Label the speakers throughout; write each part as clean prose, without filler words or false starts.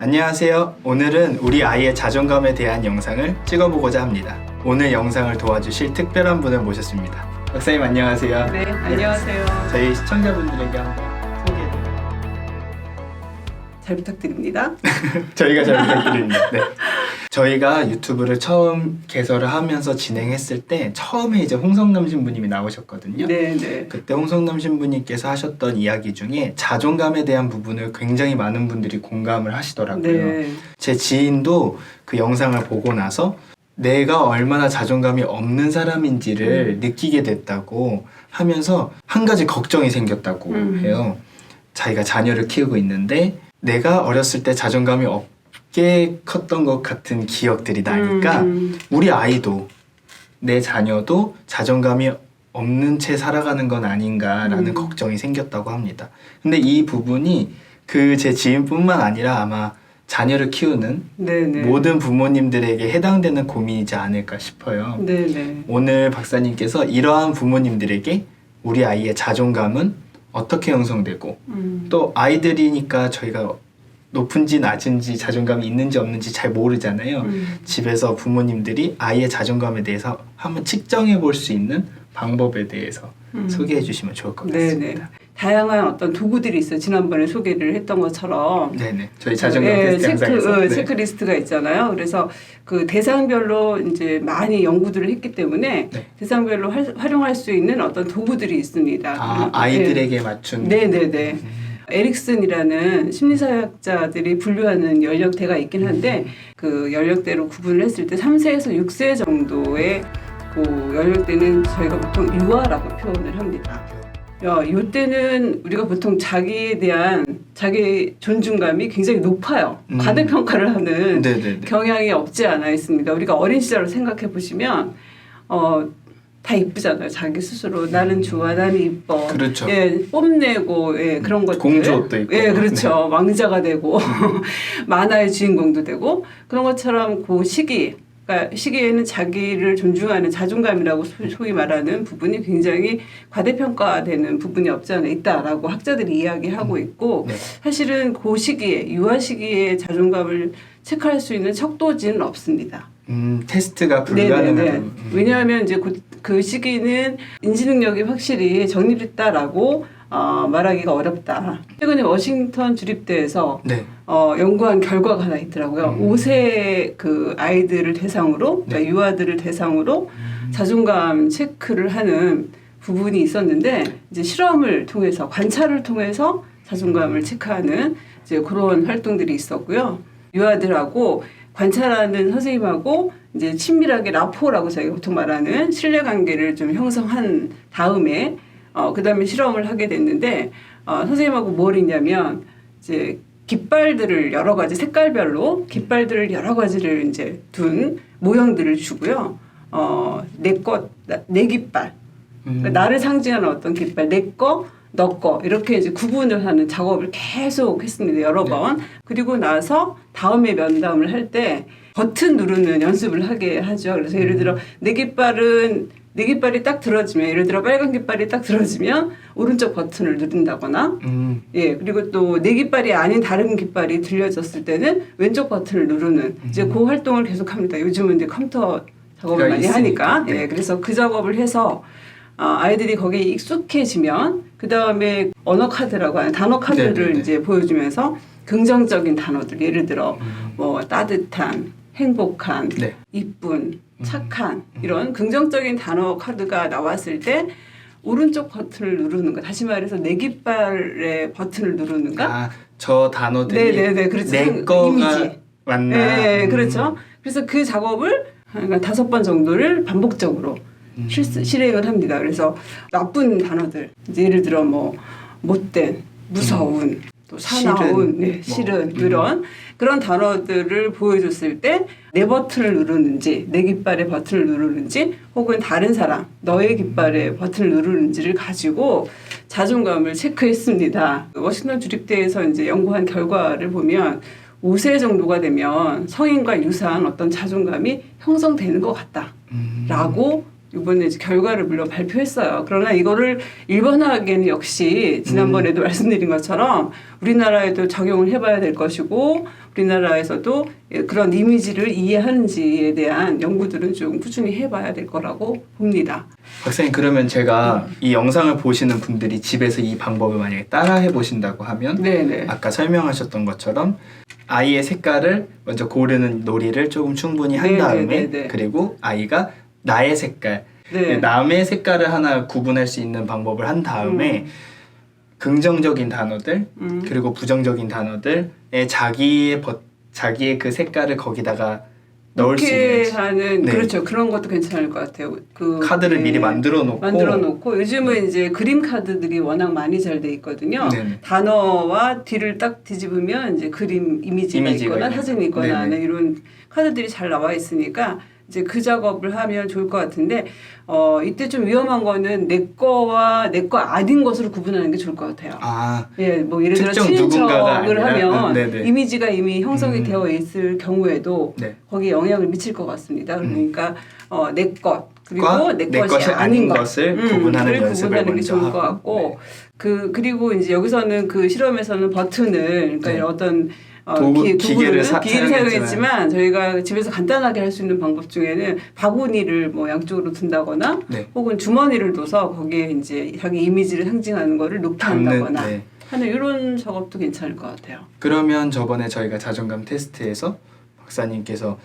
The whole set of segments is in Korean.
Speaker 1: 안녕하세요. 오늘은 우리 아이의 자존감에 대한 영상을 찍어보고자 합니다. 오늘 영상을 도와주실 특별한 분을 모셨습니다. 박사님 안녕하세요.
Speaker 2: 네, 안녕하세요.
Speaker 1: 저희 시청자분들에게 한번 소개를
Speaker 2: 잘 부탁드립니다.
Speaker 1: 저희가 잘 부탁드립니다. 네. 저희가 유튜브를 처음 개설을 하면서 진행했을 때 처음에 이제 홍성남 신부님이 나오셨거든요.
Speaker 2: 네.
Speaker 1: 그때 홍성남 신부님께서 하셨던 이야기 중에 자존감에 대한 부분을 굉장히 많은 분들이 공감을 하시더라고요.
Speaker 2: 네.
Speaker 1: 제 지인도 그 영상을 보고 나서 내가 얼마나 자존감이 없는 사람인지를 느끼게 됐다고 하면서 한 가지 걱정이 생겼다고 해요. 자기가 자녀를 키우고 있는데 내가 어렸을 때 자존감이 없게 컸던 것 같은 기억들이 나니까 우리 아이도 내 자녀도 자존감이 없는 채 살아가는 건 아닌가라는 걱정이 생겼다고 합니다. 근데 이 부분이 그 제 지인뿐만 아니라 아마 자녀를 키우는
Speaker 2: 네네.
Speaker 1: 모든 부모님들에게 해당되는 고민이지 않을까 싶어요.
Speaker 2: 네네.
Speaker 1: 오늘 박사님께서 이러한 부모님들에게 우리 아이의 자존감은 어떻게 형성되고 또 아이들이니까 저희가 높은지 낮은지 자존감이 있는지 없는지 잘 모르잖아요. 집에서 부모님들이 아이의 자존감에 대해서 한번 측정해 볼 수 있는 방법에 대해서 소개해 주시면 좋을 것 같습니다.
Speaker 2: 네네. 다양한 어떤 도구들이 있어요. 지난번에 소개를 했던 것처럼.
Speaker 1: 네네. 저희 자존감 테스트 영상에서
Speaker 2: 체크리스트가 있잖아요. 그래서 그 대상별로 이제 많이 연구들을 했기 때문에 대상별로 활용할 수 있는 어떤 도구들이 있습니다.
Speaker 1: 아이들에게 맞춘.
Speaker 2: 네네네. 에릭슨이라는 심리사학자들이 분류하는 연령대가 있긴 한데 그 연령대로 구분을 했을 때 3세에서 6세 정도의 그 연령대는 저희가 보통 유아라고 표현을 합니다. 이때는 우리가 보통 자기에 대한 자기 존중감이 굉장히 높아요. 과대평가를 하는 경향이 없지 않아 있습니다. 우리가 어린 시절을 생각해 보시면 다 이쁘잖아요. 자기 스스로 나는 좋아, 나는 이뻐.
Speaker 1: 그렇죠.
Speaker 2: 예, 뽐내고 그런 것들.
Speaker 1: 공주옷도 있고.
Speaker 2: 예, 그렇죠. 왕자가 되고 만화의 주인공도 되고 그런 것처럼 그 시기에는 자기를 존중하는 자존감이라고 소위 말하는 부분이 굉장히 과대평가되는 부분이 없지 않아 있다라고 학자들이 이야기하고 있고 사실은 그 시기에 유아 시기에 자존감을 체크할 수 있는 척도지는 없습니다.
Speaker 1: 테스트가 불가능한.
Speaker 2: 왜냐하면 이제 그 시기는 인지 능력이 확실히 정립됐다라고 말하기가 어렵다. 최근에 워싱턴 주립대에서 연구한 결과가 하나 있더라고요. 5세 그 아이들을 대상으로, 그러니까 유아들을 대상으로 자존감 체크를 하는 부분이 있었는데 이제 실험을 통해서 관찰을 통해서 자존감을 체크하는 이제 그런 활동들이 있었고요. 유아들하고 관찰하는 선생님하고 이제 친밀하게 라포라고 저희가 보통 말하는 신뢰관계를 좀 형성한 다음에 그 다음에 실험을 하게 됐는데 선생님하고 뭘 했냐면 이제 깃발들을 여러 가지 색깔별로 깃발들을 여러 가지를 이제 둔 모형들을 주고요. 내 깃발, 그러니까 나를 상징하는 어떤 깃발, 내 거, 너 거 이렇게 이제 구분을 하는 작업을 계속 했습니다. 여러 번. 그리고 나서 다음에 면담을 할 때 버튼 누르는 연습을 하게 하죠. 그래서 예를 들어 내 깃발이 딱 들어지면 예를 들어 빨간 깃발이 딱 들어지면 오른쪽 버튼을 누른다거나 그리고 또 내 깃발이 아닌 다른 깃발이 들려졌을 때는 왼쪽 버튼을 누르는 이제 그 활동을 계속합니다. 요즘은 이제 컴퓨터 작업을 많이 하니까 그래서 그 작업을 해서 아이들이 거기에 익숙해지면 그 다음에 언어 카드라고 하는 단어 카드를 이제 보여주면서 긍정적인 단어들 예를 들어 뭐 따뜻한, 행복한, 이쁜, 착한 이런 긍정적인 단어 카드가 나왔을 때 오른쪽 버튼을 누르는 거 다시 말해서 내 깃발의 버튼을 누르는 거
Speaker 1: 저 단어들이
Speaker 2: 그렇죠.
Speaker 1: 내 거가
Speaker 2: 이미지.
Speaker 1: 맞나?
Speaker 2: 그렇죠. 그래서 그 작업을 한 5번 정도를 반복적으로 실행을 합니다. 그래서 나쁜 단어들 예를 들어 뭐 못된, 무서운, 또 사나운, 싫은 이런 그런 단어들을 보여줬을 때 내 버튼을 누르는지 내 깃발의 버튼을 누르는지 혹은 다른 사람 너의 깃발의 버튼을 누르는지를 가지고 자존감을 체크했습니다. 워싱턴 주립대에서 이제 연구한 결과를 보면 5세 정도가 되면 성인과 유사한 어떤 자존감이 형성되는 것 같다라고 이번에 이제 결과를 물론 발표했어요. 그러나 이거를 일본화하기에는 역시 지난번에도 말씀드린 것처럼 우리나라에도 적용을 해봐야 될 것이고 우리나라에서도 그런 이미지를 이해하는지에 대한 연구들은 좀 꾸준히 해봐야 될 거라고 봅니다.
Speaker 1: 박사님 그러면 제가 이 영상을 보시는 분들이 집에서 이 방법을 만약에 따라해 보신다고 하면
Speaker 2: 네네.
Speaker 1: 아까 설명하셨던 것처럼 아이의 색깔을 먼저 고르는 놀이를 조금 충분히 한 다음에
Speaker 2: 네네네네.
Speaker 1: 그리고 아이가 나의 색깔,
Speaker 2: 네.
Speaker 1: 남의 색깔을 하나 구분할 수 있는 방법을 한 다음에 긍정적인 단어들 그리고 부정적인 단어들에 자기의 그 색깔을 거기다가 넣을 수
Speaker 2: 이렇게
Speaker 1: 있는
Speaker 2: 하는
Speaker 1: 네.
Speaker 2: 그렇죠. 그런 것도 괜찮을 것 같아요. 그
Speaker 1: 카드를
Speaker 2: 네.
Speaker 1: 미리 만들어 놓고
Speaker 2: 요즘은 이제 그림 카드들이 워낙 많이 잘 돼 있거든요.
Speaker 1: 네네.
Speaker 2: 단어와 뒤를 딱 뒤집으면 이제 그림 이미지가 있거나
Speaker 1: 있는
Speaker 2: 사진이 있거나
Speaker 1: 네네.
Speaker 2: 하는 이런 카드들이 잘 나와 있으니까 이제 그 작업을 하면 좋을 것 같은데 이때 좀 위험한 거는 내 거와 내 거 아닌 것으로 구분하는 게 좋을 것 같아요.
Speaker 1: 아
Speaker 2: 예, 뭐 예를 들어
Speaker 1: 특정 누군가가
Speaker 2: 친인척을
Speaker 1: 아니라?
Speaker 2: 하면
Speaker 1: 네네.
Speaker 2: 이미지가 이미 형성이 되어 있을 경우에도
Speaker 1: 네.
Speaker 2: 거기에 영향을 미칠 것 같습니다. 그러니까 내 것 그리고
Speaker 1: 과
Speaker 2: 내
Speaker 1: 내
Speaker 2: 것이
Speaker 1: 것이
Speaker 2: 아닌 것
Speaker 1: 것을 구분하는
Speaker 2: 를
Speaker 1: 연습을
Speaker 2: 구분하는 게
Speaker 1: 먼저
Speaker 2: 좋을
Speaker 1: 하고.
Speaker 2: 것 같고
Speaker 1: 네.
Speaker 2: 그리고 이제 여기서는 그 실험에서는 버튼을 그러니까
Speaker 1: 네.
Speaker 2: 어떤
Speaker 1: 기계를
Speaker 2: 기기를
Speaker 1: 사용했지만
Speaker 2: 사용했지만 저희가 집에서 간단하게 할 수 있는 방법 중에는 바구니를 뭐 양쪽으로 둔다거나
Speaker 1: 네.
Speaker 2: 혹은 주머니를 둬서 거기에 이제 자기 이미지를 상징하는 거를 놓게 한다거나
Speaker 1: 네.
Speaker 2: 하는 이런 작업도 괜찮을 것 같아요.
Speaker 1: 그러면 저번에 저희가 자존감 테스트에서 박사님께서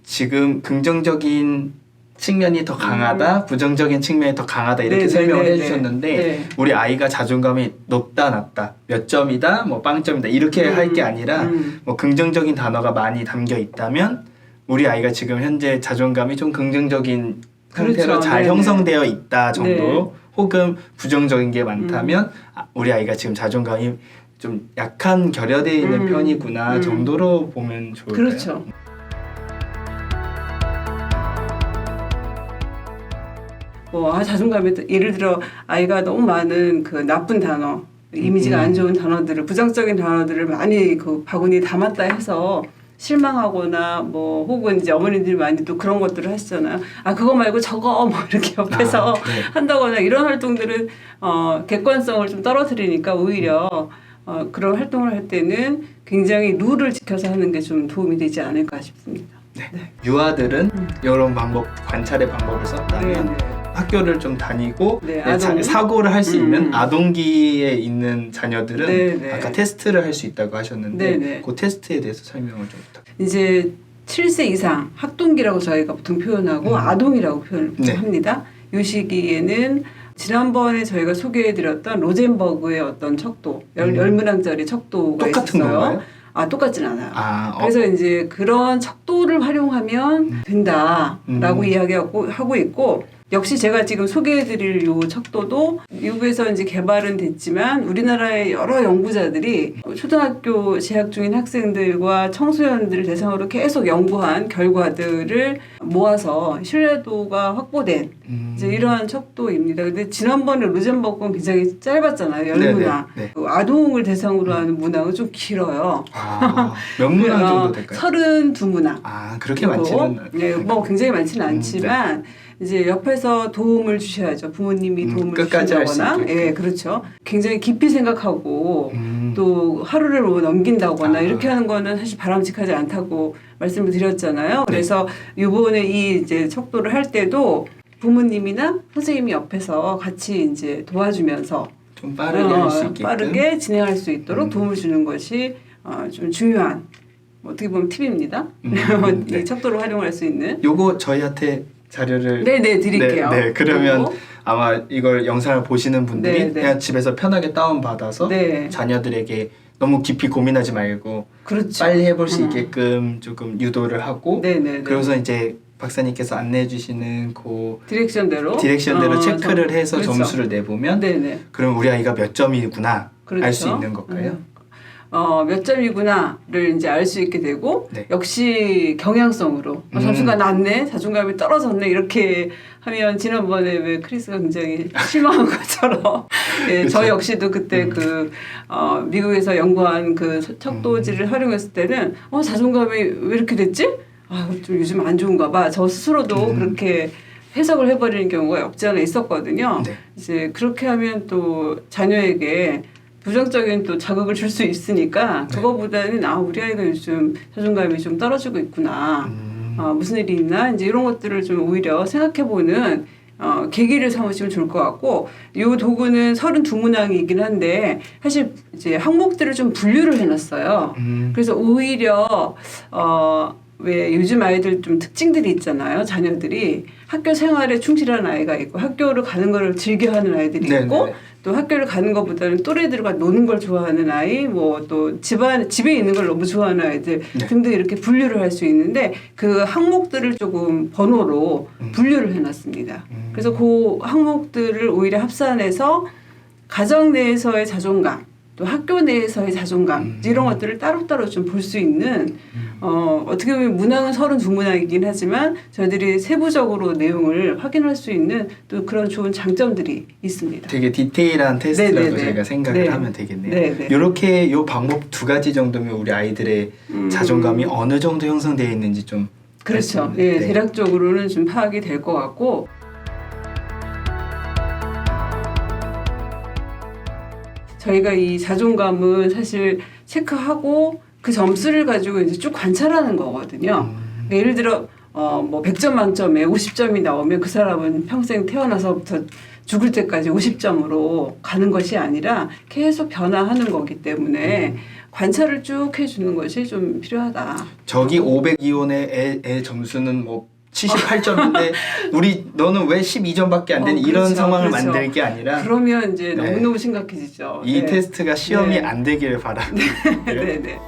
Speaker 1: 지금 긍정적인 측면이 더 강하다, 부정적인 측면이 더 강하다 이렇게
Speaker 2: 네,
Speaker 1: 설명을
Speaker 2: 네, 네,
Speaker 1: 해주셨는데
Speaker 2: 네.
Speaker 1: 우리 아이가 자존감이 높다, 낮다, 몇 점이다, 뭐 빵점이다 이렇게 할 게 아니라 뭐 긍정적인 단어가 많이 담겨 있다면 우리 아이가 지금 현재 자존감이 좀 긍정적인 상태로
Speaker 2: 그렇죠.
Speaker 1: 잘
Speaker 2: 네네.
Speaker 1: 형성되어 있다 정도,
Speaker 2: 네.
Speaker 1: 혹은 부정적인 게 많다면 우리 아이가 지금 자존감이 좀 약한 결여되어 있는 편이구나 정도로 보면 좋을까요?
Speaker 2: 그렇죠. 자존감에 예를 들어 아이가 너무 많은 그 나쁜 단어, 이미지가 안 좋은 단어들을 부정적인 단어들을 많이 그 바구니에 담았다 해서 실망하거나 뭐 혹은 이제 어머니들이 많이 또 그런 것들을 하시잖아요. 그거 말고 저거 뭐 이렇게 옆에서
Speaker 1: 네.
Speaker 2: 한다거나 이런 활동들은 객관성을 좀 떨어뜨리니까 오히려 그런 활동을 할 때는 굉장히 룰을 지켜서 하는 게 좀 도움이 되지 않을까 싶습니다.
Speaker 1: 네. 유아들은 이런 방법, 관찰의 방법을 썼다면
Speaker 2: 네.
Speaker 1: 학교를 좀 다니고
Speaker 2: 네, 아동.
Speaker 1: 사고를 할 수 있는 아동기에 있는 자녀들은
Speaker 2: 네, 네.
Speaker 1: 아까 테스트를 할 수 있다고 하셨는데
Speaker 2: 네, 네.
Speaker 1: 그 테스트에 대해서 설명을 좀 부탁드립니다.
Speaker 2: 이제 7세 이상 학동기라고 저희가 보통 표현하고 아동이라고 표현을
Speaker 1: 네.
Speaker 2: 합니다. 이 시기에는 지난번에 저희가 소개해드렸던 로젠버그의 어떤 척도, 10문항짜리 척도가
Speaker 1: 똑같은
Speaker 2: 있어요.
Speaker 1: 건가요?
Speaker 2: 똑같진 않아요.
Speaker 1: 그래서
Speaker 2: 그래서 이제 그런 척도를 활용하면 된다라고 이야기하고 있고 역시 제가 지금 소개해드릴 요 척도도 미국에서 이제 개발은 됐지만 우리나라의 여러 연구자들이 초등학교 재학 중인 학생들과 청소년들을 대상으로 계속 연구한 결과들을 모아서 신뢰도가 확보된 이제 이러한 척도입니다. 근데 지난번에 로젠버그는 굉장히 짧았잖아요. 10문항.
Speaker 1: 네.
Speaker 2: 아동을 대상으로 하는 문항은 좀 길어요.
Speaker 1: 몇 문항 정도 될까요?
Speaker 2: 32문항.
Speaker 1: 그렇게 많지는
Speaker 2: 네, 뭐 굉장히 많지는 않지만 이제 옆에서 도움을 주셔야죠. 부모님이 도움을
Speaker 1: 끝까지 할 수
Speaker 2: 주신다거나,
Speaker 1: 있게끔.
Speaker 2: 예, 그렇죠. 굉장히 깊이 생각하고 또 하루를 뭐 넘긴다거나 이렇게 하는 거는 사실 바람직하지 않다고 말씀을 드렸잖아요. 그래서 이번에 이 이제 척도를 할 때도 부모님이나 선생님이 옆에서 같이 이제 도와주면서
Speaker 1: 좀 빠르게 할 수 있게끔
Speaker 2: 빠르게 진행할 수 있도록 도움을 주는 것이 좀 중요한 어떻게 보면 팁입니다.
Speaker 1: 네.
Speaker 2: 이 척도를 활용할 수 있는.
Speaker 1: 요거 저희한테 자료를
Speaker 2: 네, 드릴게요.
Speaker 1: 네, 그러면 아마 이걸 영상을 보시는 분들이
Speaker 2: 네.
Speaker 1: 그냥 집에서 편하게 다운받아서
Speaker 2: 네.
Speaker 1: 자녀들에게 너무 깊이 고민하지 말고
Speaker 2: 그렇죠.
Speaker 1: 빨리 해볼 수 있게끔 조금 유도를 하고
Speaker 2: 네.
Speaker 1: 그래서 이제 박사님께서 안내해 주시는 그
Speaker 2: 디렉션대로
Speaker 1: 체크를 해서
Speaker 2: 그렇죠.
Speaker 1: 점수를 내보면
Speaker 2: 네네.
Speaker 1: 그럼 우리 아이가 몇 점이구나
Speaker 2: 그렇죠.
Speaker 1: 알 수 있는 걸까요?
Speaker 2: 몇 점이구나를 이제 알 수 있게 되고
Speaker 1: 네.
Speaker 2: 역시 경향성으로 점수가 낮네, 자존감이 떨어졌네 이렇게 하면 지난번에 왜 크리스가 굉장히 실망한 것처럼 예, 저 역시도 그때 미국에서 연구한 그 척도지를 활용했을 때는 자존감이 왜 이렇게 됐지? 좀 요즘 안 좋은가 봐. 저 스스로도 그렇게 해석을 해버리는 경우가 없지 않아 있었거든요.
Speaker 1: 네.
Speaker 2: 이제 그렇게 하면 또 자녀에게 부정적인 또 자극을 줄 수 있으니까
Speaker 1: 네.
Speaker 2: 그거보다는 우리 아이가 요즘 자존감이 좀 떨어지고 있구나. 무슨 일이 있나 이제 이런 것들을 좀 오히려 생각해보는 계기를 삼으시면 좋을 것 같고, 이 도구는 32문항이긴 한데 사실 이제 항목들을 좀 분류를 해놨어요. 그래서 오히려 왜 요즘 아이들 좀 특징들이 있잖아요. 자녀들이 학교 생활에 충실한 아이가 있고 학교를 가는 걸 즐겨하는 아이들이 있고
Speaker 1: 네네네.
Speaker 2: 또 학교를 가는 것보다는 또래들과 노는 걸 좋아하는 아이, 뭐 또 집에 있는 걸 너무 좋아하는 아이들
Speaker 1: 네.
Speaker 2: 등등 이렇게 분류를 할 수 있는데 그 항목들을 조금 번호로 분류를 해놨습니다. 그래서 그 항목들을 오히려 합산해서 가정 내에서의 자존감, 또 학교 내에서의 자존감 이런 것들을 따로따로 좀 볼 수 있는 어떻게 보면 문항은 32문항이긴 하지만 저희들이 세부적으로 내용을 확인할 수 있는 또 그런 좋은 장점들이 있습니다.
Speaker 1: 되게 디테일한 테스트라고
Speaker 2: 네네네.
Speaker 1: 저희가 생각을
Speaker 2: 네.
Speaker 1: 하면 되겠네요.
Speaker 2: 네네.
Speaker 1: 이렇게 요 방법 2가지 정도면 우리 아이들의 자존감이 어느 정도 형성되어 있는지 좀
Speaker 2: 그렇죠.
Speaker 1: 말씀을-
Speaker 2: 예,
Speaker 1: 네.
Speaker 2: 대략적으로는 좀 파악이 될 것 같고, 저희가 이 자존감은 사실 체크하고 그 점수를 가지고 이제 쭉 관찰하는 거거든요. 그러니까 예를 들어 뭐 100점 만점에 50점이 나오면 그 사람은 평생 태어나서부터 죽을 때까지 50점으로 가는 것이 아니라 계속 변화하는 거기 때문에 관찰을 쭉 해주는 것이 좀 필요하다.
Speaker 1: 저기 502호의 애 점수는 뭐 78점인데 우리 너는 왜 12점밖에 안 되니 이런
Speaker 2: 그렇죠,
Speaker 1: 상황을
Speaker 2: 그렇죠.
Speaker 1: 만들 게 아니라
Speaker 2: 그러면 이제
Speaker 1: 네.
Speaker 2: 너무너무 심각해지죠.
Speaker 1: 이
Speaker 2: 네.
Speaker 1: 테스트가 시험이
Speaker 2: 네.
Speaker 1: 안 되기를 바랍니다.
Speaker 2: 네네.